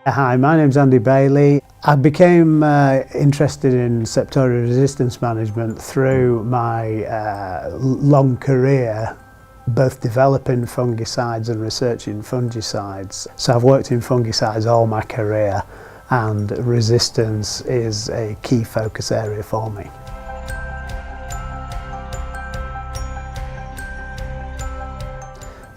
Hi, my name's Andy Bailey. I became interested in Septoria resistance management through my long career both developing fungicides and researching fungicides. So I've worked in fungicides all my career, and resistance is a key focus area for me.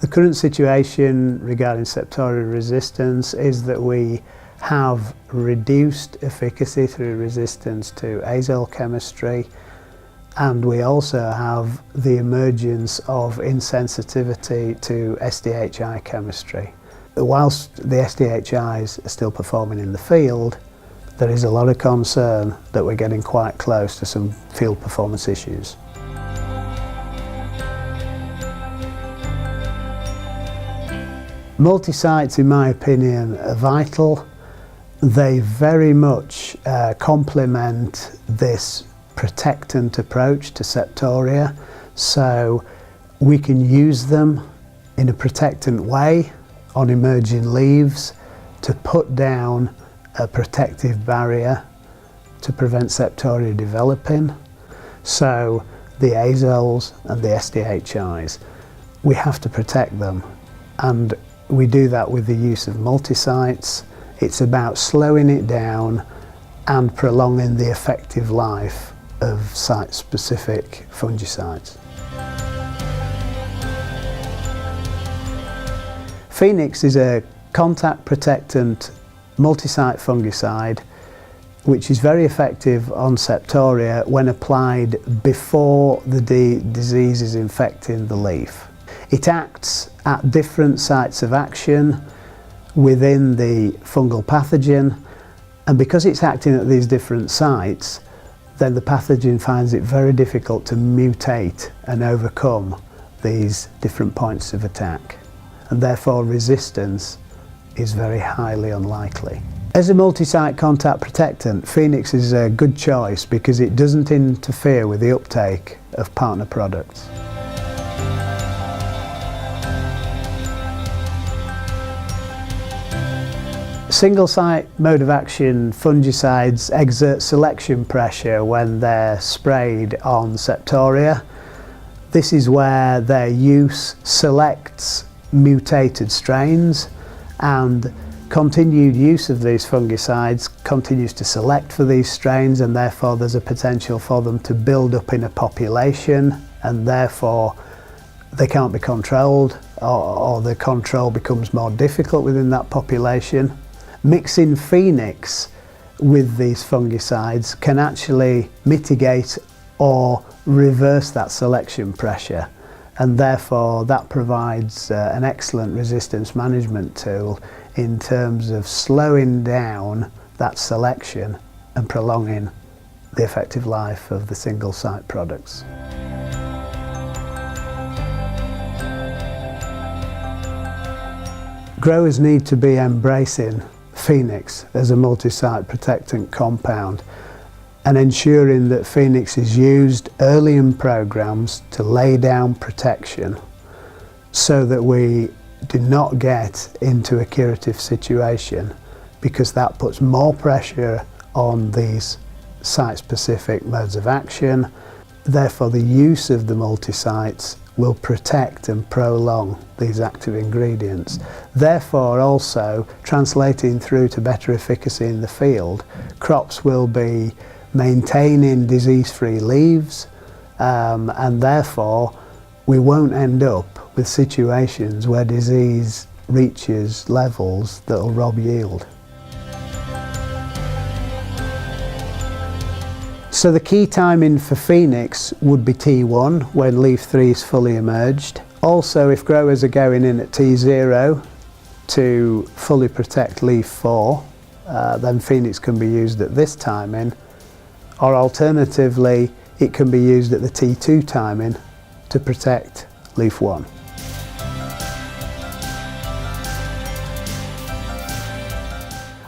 The current situation regarding Septoria resistance is that we have reduced efficacy through resistance to azole chemistry, and we also have the emergence of insensitivity to SDHI chemistry. Whilst the SDHIs are still performing in the field, there is a lot of concern that we're getting quite close to some field performance issues. Multi-sites, in my opinion, are vital. They very much complement this protectant approach to Septoria, so we can use them in a protectant way on emerging leaves to put down a protective barrier to prevent Septoria developing. So the azoles and the SDHIs, we have to protect them, and we do that with the use of multi-sites. It's about slowing it down and prolonging the effective life of site-specific fungicides. Phoenix is a contact protectant multi-site fungicide which is very effective on Septoria when applied before the disease is infecting the leaf. It acts at different sites of action within the fungal pathogen, and because it's acting at these different sites, then the pathogen finds it very difficult to mutate and overcome these different points of attack, and therefore resistance is very highly unlikely. As a multi-site contact protectant, Phoenix is a good choice because it doesn't interfere with the uptake of partner products. Single-site mode of action fungicides exert selection pressure when they're sprayed on Septoria. This is where their use selects mutated strains, and continued use of these fungicides continues to select for these strains, and therefore there's a potential for them to build up in a population, and therefore they can't be controlled, or the control becomes more difficult within that population. Mixing Phoenix with these fungicides can actually mitigate or reverse that selection pressure, and therefore that provides an excellent resistance management tool in terms of slowing down that selection and prolonging the effective life of the single site products. Growers need to be embracing Phoenix as a multi-site protectant compound and ensuring that Phoenix is used early in programs to lay down protection so that we do not get into a curative situation, because that puts more pressure on these site-specific modes of action. Therefore, the use of the multi-sites will protect and prolong these active ingredients. Therefore, also translating through to better efficacy in the field, crops will be maintaining disease-free leaves, and therefore we won't end up with situations where disease reaches levels that will rob yield. So the key timing for Phoenix would be T1, when leaf 3 is fully emerged. Also, if growers are going in at T0 to fully protect leaf 4, then Phoenix can be used at this timing, or alternatively it can be used at the T2 timing to protect leaf 1.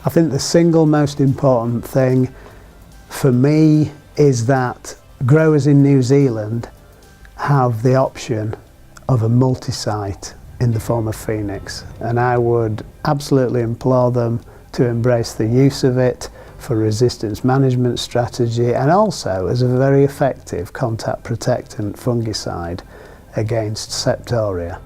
I think the single most important thing for me is that growers in New Zealand have the option of a multi-site in the form of Phoenix, and I would absolutely implore them to embrace the use of it for resistance management strategy and also as a very effective contact protectant fungicide against Septoria.